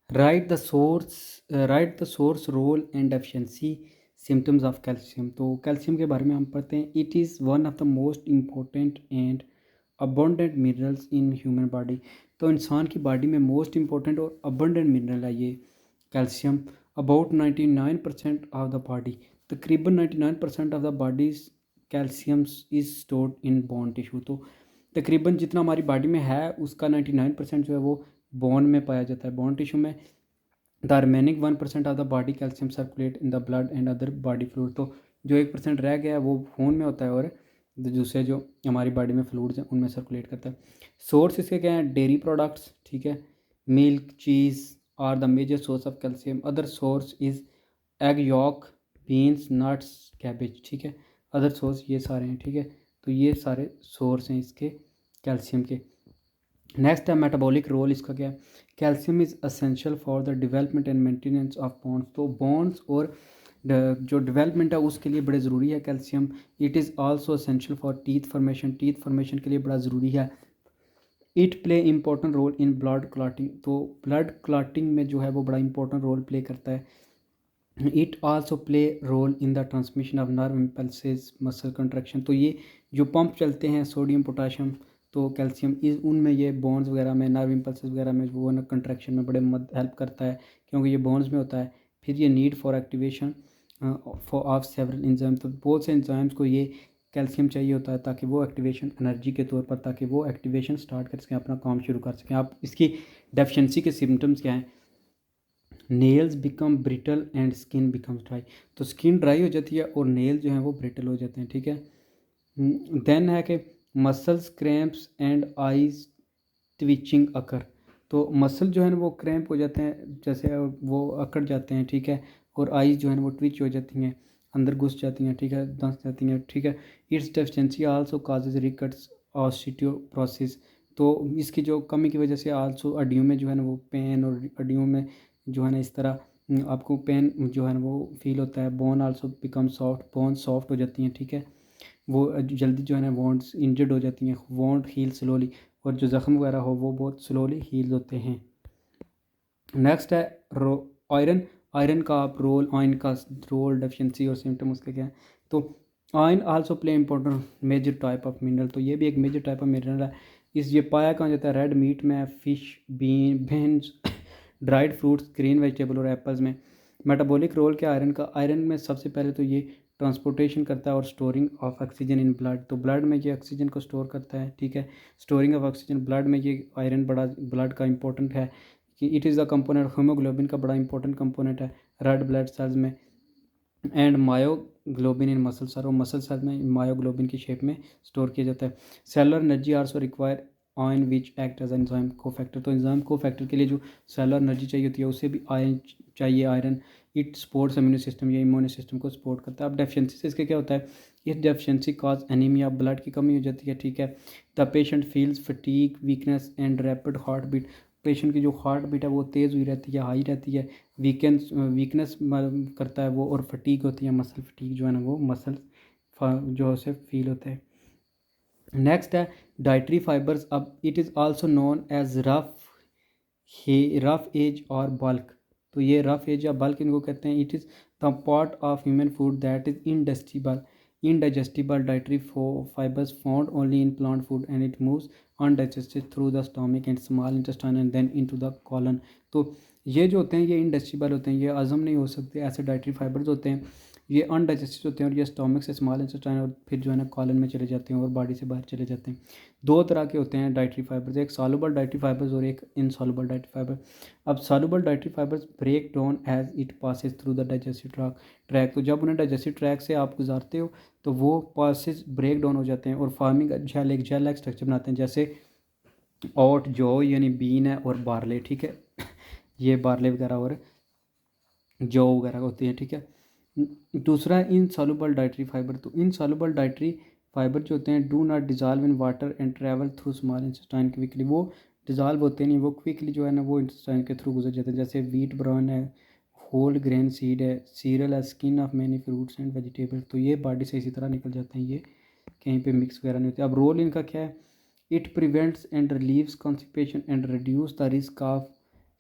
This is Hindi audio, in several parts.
Right the source role and deficiency symptoms of calcium. तो कैल्शियम के बारे में हम पढ़ते हैं। It is one of the most important and abundant minerals in human body. तो इंसान की बॉडी में मोस्ट इम्पोर्टेंट और अबंडेंट मिनरल है ये calcium. About 99% of the body, तकरीबन 99% of the body's calcium is stored in bone tissue. तो तकरीबन जितना हमारी बॉडी में है उसका 99% जो है वो बोन में पाया जाता है, बोन टिश्यू में। The remaining 1% of the body calcium circulate in the blood and other body fluid. तो जो 1% रह गया है वो खून में होता है और दूसरे जो हमारी बॉडी में फ्लूइड्स हैं उनमें सर्कुलेट करता है। सोर्स इसके क्या हैं? डेयरी प्रोडक्ट्स, ठीक है, milk, cheese are the major source of calcium. Other source is egg yolk, beans, nuts, cabbage, ठीक है। अदर सोर्स ये सारे हैं, ठीक है। तो ये सारे सोर्स हैं इसके कैल्शियम के। नेक्स्ट है मेटाबॉलिक रोल इसका क्या है? Calcium is essential for the development and maintenance of bones. तो बोन्स और जो डेवलपमेंट है उसके लिए बड़े ज़रूरी है calcium. It is also essential for teeth formation, teeth formation के लिए बड़ा ज़रूरी है। It play important role in blood clotting. तो ब्लड क्लॉटिंग में जो है वो बड़ा इंपॉर्टेंट रोल प्ले करता है। It also play role in the transmission of nerve impulses, muscle contraction. तो ये जो पंप चलते हैं सोडियम पोटाशियम तो कैल्शियम इस उनमें ये बोन्स वगैरह में, नर्व इम्पल्सेस वगैरह में वो ना कंट्रैक्शन में बड़े मदद हेल्प करता है क्योंकि ये बोन्स में होता है। फिर ये need for activation for of several enzyme. तो बहुत से इंजाइम्स को ये कैल्शियम चाहिए होता है ताकि वो एक्टिवेशन एनर्जी के तौर पर, ताकि वो एक्टिवेशन स्टार्ट कर सकें, अपना काम शुरू कर सकें। आप इसकी डेफिशिएंसी के सिम्टम्स क्या हैं? Nails become brittle and skin becomes dry. तो स्किन ड्राई हो जाती है और नेल जो हैं वो ब्रिटल हो जाते हैं, ठीक है। देन है कि muscles cramps and eyes twitching occur. तो मसल जो है ना वो क्रैम्प हो जाते हैं, जैसे वो अकड़ जाते हैं, ठीक है। और आईज जो है ना वो ट्विच हो जाती हैं, अंदर घुस जाती हैं, ठीक है, धंस जाती हैं, ठीक है। It's deficiency also causes rickets osteoporosis. तो इसकी जो कमी की वजह से आल्सो हड्डियों में जो है ना वो पेन, और हड्डियों में जो है ना इस तरह आपको पेन जो है ना वो फील होता है। Bone also become soft, bone soft हो जाती हैं, ठीक है। वो जल्दी जो है ना वॉन्ट्स इंजर्ड हो जाती हैं, वॉन्ट हील स्लोली। और जो ज़ख्म वगैरह हो वो बहुत स्लोली हील होते हैं। नेक्स्ट है आयरन। आयरन का आप रोल, आयरन का रोल, डेफिशिएंसी और सिम्टम उसके क्या है? तो iron also play important major type of mineral. तो ये भी एक मेजर टाइप ऑफ मिनरल है। इस ये पाया कहाँ जाता है? रेड मीट में, fish, beans, dried fruits, green vegetable और एप्पल्स में। मेटाबॉलिक रोल क्या आयरन का? आयरन में सबसे पहले तो ये ट्रांसपोर्टेशन करता है और storing of oxygen in blood. तो ब्लड में ये ऑक्सीजन को स्टोर करता है, ठीक है। स्टोरिंग ऑफ ऑक्सीजन ब्लड में, ये आयरन बड़ा ब्लड का इंपॉर्टेंट है कि it is the component, haemoglobin का बड़ा इंपॉर्टेंट कंपोनेंट है रेड ब्लड सेल्स में। And myoglobin in muscle cell, और मसल सेल में मायोग्लोबिन की शेप में स्टोर किया जाता है। Cellular energy also require iron which act as enzyme cofactor. तो एंजाइम कोफैक्टर के लिए जो सेलुलर एनर्जी चाहिए होती है उसे भी आयरन चाहिए, iron. It supports immune system, ये इम्यून सिस्टम को सपोर्ट करता है। अब डेफिशिएंसी से इसके क्या होता है? इस डेफिशिएंसी काज एनीमिया, ब्लड की कमी हो जाती है, ठीक है। The patient feels fatigue, weakness and rapid heartbeat. Patient की जो हार्ट बीट है वो तेज़ हुई रहती है, हाई रहती है। वीकनेस करता है वो, और फटीग होती है, मसल फटीग जो है ना वो मसल जो है फील होता है। नेक्स्ट है डाइटरी फाइबर्स। अब it is also known as roughage और बल्क। तो ये रफ एज या बल्क इनको कहते हैं। It is the part of human food that is indigestible dietary fibres found only in plant food and it moves undigested through the stomach and small intestine and then into the colon. तो ये जो होते हैं ये इनडाइजेस्टिबल होते हैं, ये हजम नहीं हो सकते, ऐसे डाइटरी फाइबर्स होते हैं। ये अनडाइजेस्टेड होते हैं और ये स्टमक से स्मॉल इंटेस्टाइन और फिर जो है ना कॉलन में चले जाते हैं और बॉडी से बाहर चले जाते हैं। दो तरह के होते हैं डाइटरी फाइबर्स, एक सॉल्युबल डाइटरी फाइबर्स और एक इनसॉल्युबल डाइटरी फाइबर। अब soluble dietary fibres break down as it passes through the digestive track. तो जब उन्हें डाइजेस्टिव ट्रैक से आप गुजारते हो तो वो पासेस ब्रेक डाउन हो जाते हैं और फार्मिंग जेल लाइक स्ट्रक्चर बनाते हैं, जैसे ओट, जौ यानी बीन है, और बारले, ठीक है। ये बारले वगैरह और जौ वगैरह होती हैं, ठीक है। दूसरा है इनसॉल्युबल डाइटरी फाइबर। तो इनसॉल्युबल डाइटरी फाइबर जो होते हैं do not dissolve in water and travel through small intestine quickly. वो डिजॉल्व होते नहीं, वो क्विकली जो है ना वो इंटेस्टाइन के थ्रू गुजर जाते हैं, जैसे वीट ब्राउन है, होल ग्रेन सीड है, सीरियल है, skin of many fruits and vegetable. तो ये बॉडी से इसी तरह निकल जाते हैं, ये कहीं पे मिक्स वगैरह नहीं होते। अब रोल इनका क्या है? It prevents and relieves constipation and reduce the risk of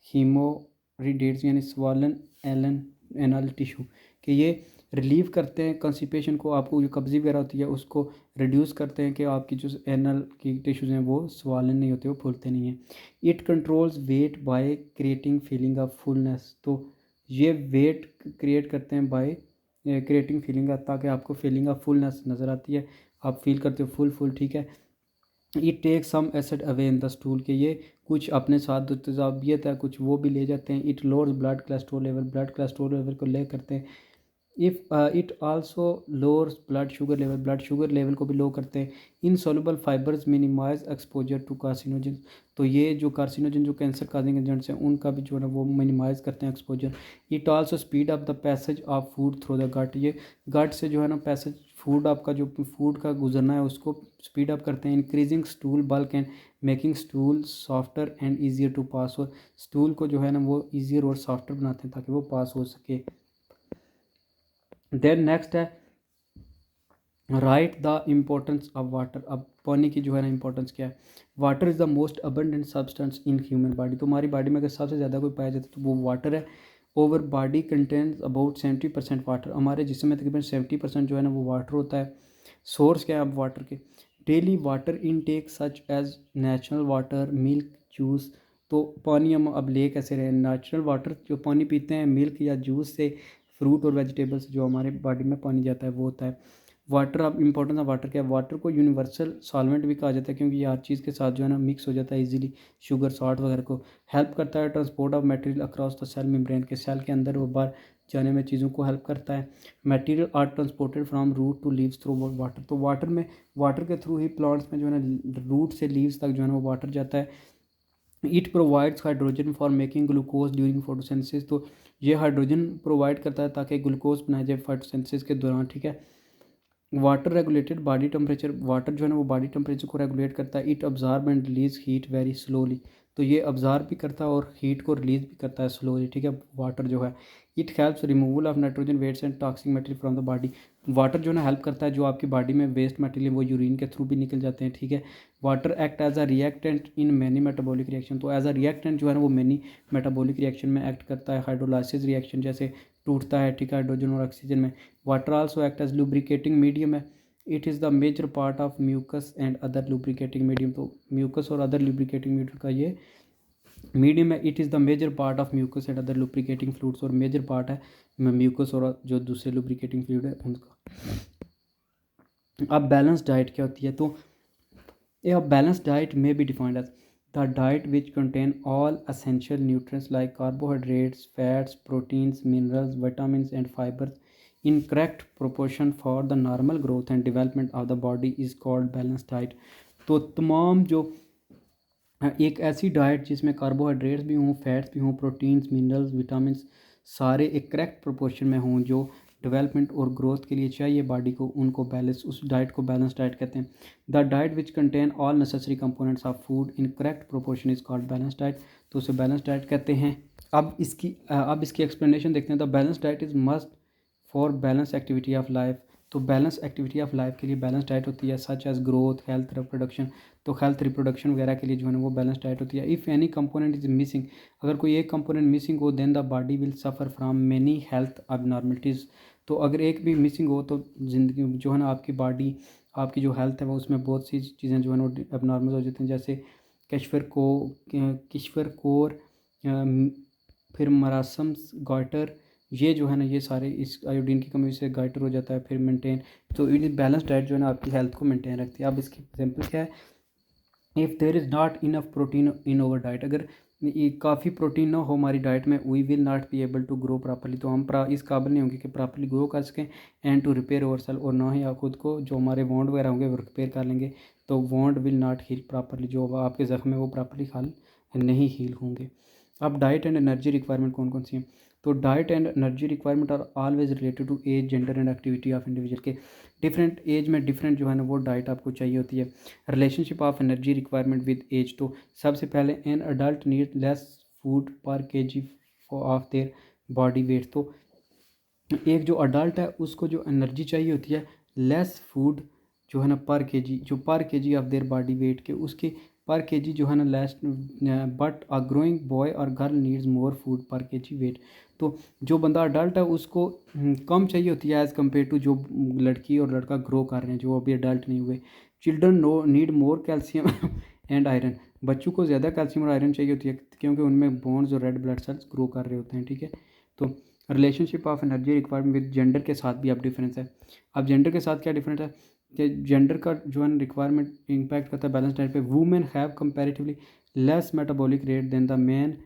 hemorrhoids यानी स्वालन एलन एनल टिश्यू, कि ये रिलीव करते हैं कंस्टिपेशन को, आपको जो कब्जी वगैरह होती है उसको रिड्यूस करते हैं कि आपकी जो एनल की टिश्यूज़ हैं वो स्वालन नहीं होते, वो फूलते नहीं हैं। It controls weight by creating feeling of fullness, तो ये वेट क्रिएट करते हैं बाय क्रिएटिंग फीलिंग, ताकि आपको फीलिंग ऑफ फुलनेस नज़र आती है, आप फील करते हो फुल फुल, ठीक है। It take some acid away in the stool, के ये कुछ अपने साथ जो तेजाबियत है कुछ वो भी ले जाते हैं। It lowers blood cholesterol level को ले करते हैं। If it also lowers blood sugar level को भी लो करते हैं। Insoluble fibres minimise exposure to carcinogen, तो ये जो कार्सिनोजन जो कैंसर काजिंग एजेंट्स हैं उनका भी जो है ना वो मिनिमाइज करते हैं exposure. It also speed up the passage of food through the gut, ये गट से जो है ना पैसेज फूड आपका जो फूड का गुजरना है उसको स्पीड अप करते हैं। Increasing stool bulk and making stool softer and easier to pass, और स्टूल को जो है ना वो ईजियर और सॉफ्टर बनाते हैं ताकि वो पास हो सके। देन नेक्स्ट है right the importance of water, अब पानी की जो है ना इंपॉर्टेंस क्या है। Water is the most abundant substance in human body, तो हमारी बॉडी में अगर सबसे ज़्यादा कोई पाया जाता है तो वो वाटर है। Over body contains about 70% water, हमारे जिसम में तकरीबन 70% जो है ना वो वाटर होता है। सोर्स क्या है अब वाटर के, daily water intake such as natural water, milk, juice, तो पानी हम अब ले कैसे रहे हैं, नेचुरल वाटर जो पानी पीते हैं मिल्क या जूस से, फ्रूट और वेजिटेबल्स जो हमारे बॉडी में पानी जाता है वो होता है। वाटर, अब इंपॉर्टेंस ऑफ वाटर क्या है, वाटर को यूनिवर्सल सॉल्वेंट भी कहा जाता है क्योंकि ये हर चीज़ के साथ जो है ना मिक्स हो जाता है इजीली, शुगर सॉल्ट वगैरह को। हेल्प करता है transport of material across the cell membrane, के सेल के अंदर और बाहर जाने में चीज़ों को हेल्प करता है। Material are transported from root to leaves through water, तो वाटर में वाटर के थ्रू ही प्लांट्स में जो है ना रूट से लीव्स तक जो है ना वो वाटर जाता है। It provides hydrogen for making glucose during photosynthesis, तो ये हाइड्रोजन प्रोवाइड करता है ताकि ग्लूकोज बनाया जाए फोटोसिंथेसिस के दौरान, ठीक है। Water regulated body temperature, water जो है ना वो बॉडी टेम्परेचर को रेगुलेट करता है। It absorb and release heat very slowly, तो ये अब्जॉर्ब भी करता है और हीट को रिलीज भी करता है स्लोली, ठीक है, वाटर जो है। It helps removal of nitrogen wastes and toxic material from the body, water जो है ना हेल्प करता है जो आपकी बॉडी में वेस्ट मटेरियल वो यूरिन के थ्रू भी निकल जाते हैं, ठीक है। Water act as a reactant in many metabolic reaction, तो एज अ रिएक्टेंट जो है ना वो मैनी मेटाबॉलिक रिएक्शन में एक्ट करता है, हाइड्रोलाइसिस रिएक्शन जैसे टूटता है, ठीक है, हाइड्रोजन और ऑक्सीजन में। Water also act as lubricating medium है। It is the major part of mucus and other lubricating medium, तो म्यूकस और अदर लुब्रिकेटिंग मीडियम का ये मीडियम है। It is the major part of mucus and other lubricating fluids, और मेजर पार्ट है म्यूकस और जो दूसरे लुब्रिकेटिंग फ्लूइड है उनका। अब बैलेंस डाइट क्या होती है, तो A balanced diet may be defined as the diet which contain all essential nutrients like carbohydrates, fats, proteins, minerals, vitamins and fibers in correct proportion for the normal growth and development of the body is called balanced diet। तो तमाम जो एक ऐसी डाइट जिसमें कार्बोहाइड्रेट्स भी हों, फैट्स भी हों, प्रोटीन्स, मिनरल्स, विटामिन्स सारे एक करेक्ट प्रोपोर्शन में हों जो डेवलपमेंट और ग्रोथ के लिए चाहिए बॉडी को, उनको बैलेंस, उस डाइट को बैलेंस डाइट कहते हैं। The diet which contain all necessary components of food in correct proportion is called balance diet, तो उसे बैलेंस डाइट कहते हैं। अब इसकी एक्सप्लेनेशन देखते हैं। The balance diet is must for balance activity of life, तो बैलेंस एक्टिविटी ऑफ लाइफ के लिए बैलेंस डाइट होती है, such as growth, health, reproduction, तो हेल्थ रिप्रोडक्शन वगैरह के लिए जो है ना वो बैलेंस डाइट होती है। If any component is missing, अगर कोई एक कंपोनेंट मिसिंग हो then the body will suffer from many health abnormalities, तो अगर एक भी मिसिंग हो तो ज़िंदगी जो है ना आपकी बॉडी, आपकी जो हेल्थ है वो उसमें बहुत सी चीज़ें जो है ना अबनॉर्मल हो जाती हैं, जैसे किश्वर कोर, फिर मरासम्स, गाइटर, ये जो है ना ये सारे इस आयोडीन की कमी से गाइटर हो जाता है। फिर मेंटेन, तो बैलेंस डाइट जो है ना आपकी हेल्थ को मेंटेन रखती है। अब इसकी एग्जांपल क्या है, if there is not enough protein in over diet, अगर काफ़ी प्रोटीन ना हो हमारी डाइट में, we will not be able to grow properly, तो हम इस काबिल नहीं होंगे कि प्रॉपर्ली ग्रो कर सकें, and to repair over cell, और ना ही आप खुद को जो हमारे वॉन्ड वगैरह होंगे वो रिपेयर कर लेंगे, तो वॉन्ड विल नॉट हील प्रॉपर्ली, जो आपके ज़ख्म है वो प्रॉपर्ली हाल नहीं हील होंगे। अब डाइट एंड एनर्जी रिक्वायरमेंट कौन कौन सी हैं, तो diet and energy requirement are always related to age, gender and activity of individual, के डिफरेंट एज में डिफरेंट जो है ना वो डाइट आपको चाहिए होती है। Relationship of energy requirement with age, तो सबसे पहले an adult need less food per KG of their body weight, तो एक जो अडल्ट है उसको जो एनर्जी चाहिए होती है लेस फूड जो है ना पर केजी, जो पर KG of their body wait के उसके पर केजी जो है ना less, but a growing boy और girl needs more food per KG wait. तो जो बंदा अडल्ट है उसको कम चाहिए होती है एज़ कम्पेयर टू जो लड़की और लड़का ग्रो कर रहे हैं, जो अभी अडल्ट नहीं हुए। Children no need more calcium and iron. बच्चों को ज़्यादा कैल्शियम और आयरन चाहिए होती है क्योंकि उनमें बोन्स और रेड ब्लड सेल्स ग्रो कर रहे होते हैं, ठीक है। तो relationship of energy requirement with gender के साथ भी अब डिफरेंस है। अब जेंडर के साथ क्या डिफरेंस है कि जेंडर का जो है रिक्वायरमेंट इम्पैक्ट करता है बैलेंस डाइट पे। Women have comparatively less metabolic rate than the man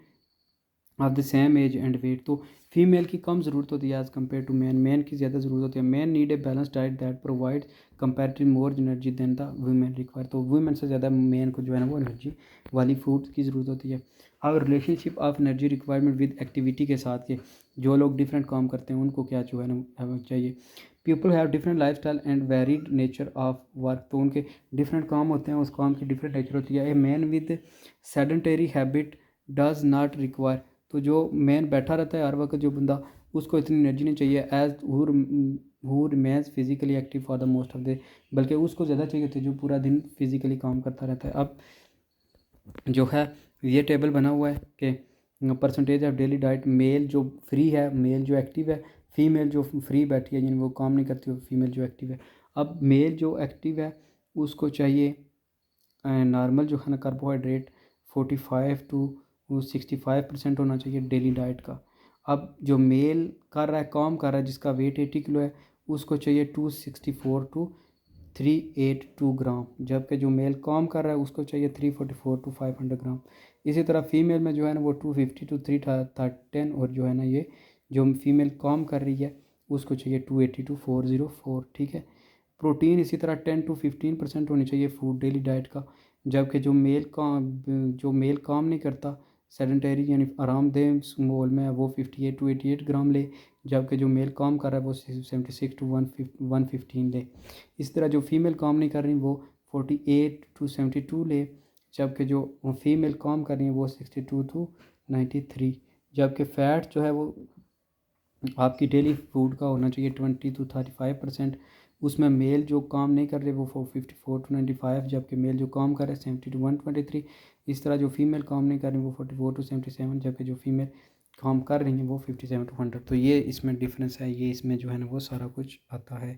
of the same age and weight. तो फीमेल की कम ज़रूरत होती है as compare to man, man की ज़्यादा ज़रूरत होती है। Man need a balance diet that provide comparative more energy than the women require. तो वुमेन से ज़्यादा मैन को जो है ना वो एनर्जी वाली फूड की ज़रूरत होती है। अब relationship of energy requirement with activity के साथ के जो लोग डिफरेंट काम करते हैं उनको क्या जो है ना चाहिए। People have different life style and varied nature of work. तो उनके डिफरेंट काम होते हैं, उस काम की डिफरेंट नेचर होती है। A man with sedentary habit does not require. तो जो मैन बैठा रहता है हर वक्त, जो बंदा, उसको इतनी एनर्जी नहीं चाहिए as who remains physically active for the most of the, बल्कि उसको ज़्यादा चाहिए होती है जो पूरा दिन फिजिकली काम करता रहता है। अब जो है ये टेबल बना हुआ है कि percentage of daily diet, male जो फ्री है, मेल जो एक्टिव है, फीमेल जो फ्री बैठी है यानी वो काम नहीं करती, वो फीमेल जो एक्टिव है। अब मेल जो एक्टिव है उसको चाहिए नॉर्मल जो है ना कार्बोहाइड्रेट 45 to 65% होना चाहिए डेली डाइट का। अब जो मेल कर रहा है, काम कर रहा है, जिसका वेट 80 किलो है, उसको चाहिए 264 to 382 ग्राम, जबकि जो मेल काम कर रहा है उसको चाहिए 344 to 500 ग्राम। इसी तरह फीमेल में जो है ना वो 250 to 310, और जो है ना ये जो फीमेल काम कर रही है उसको चाहिए 280 to 404, ठीक है। प्रोटीन इसी तरह 10 to 15% होनी चाहिए फूड डेली डाइट का, जबकि जो मेल काम नहीं करता, सेडेंटरी यानी आरामदेह माहौल में है, वो 58 to 88 ग्राम ले, जबकि जो मेल काम कर रहा है वो 76 to 115 ले। इस तरह जो फीमेल काम नहीं कर रही वो 48 to 72 ले, जबकि जो फीमेल काम कर रही है वो 62 to 93। जबकि फ़ैट जो है वो आपकी डेली फूड का होना चाहिए 20 to 35%। उसमें मेल जो काम नहीं कर रहे वो 54 to 95, जबकि मेल जो काम कर रहे हैं 70 to 123। इस तरह जो फीमेल काम नहीं कर रही वो 44 to 77, जबकि जो फीमेल काम कर रही हैं वो 57 to 100। तो ये इसमें डिफरेंस है, ये इसमें जो है ना वो सारा कुछ आता है।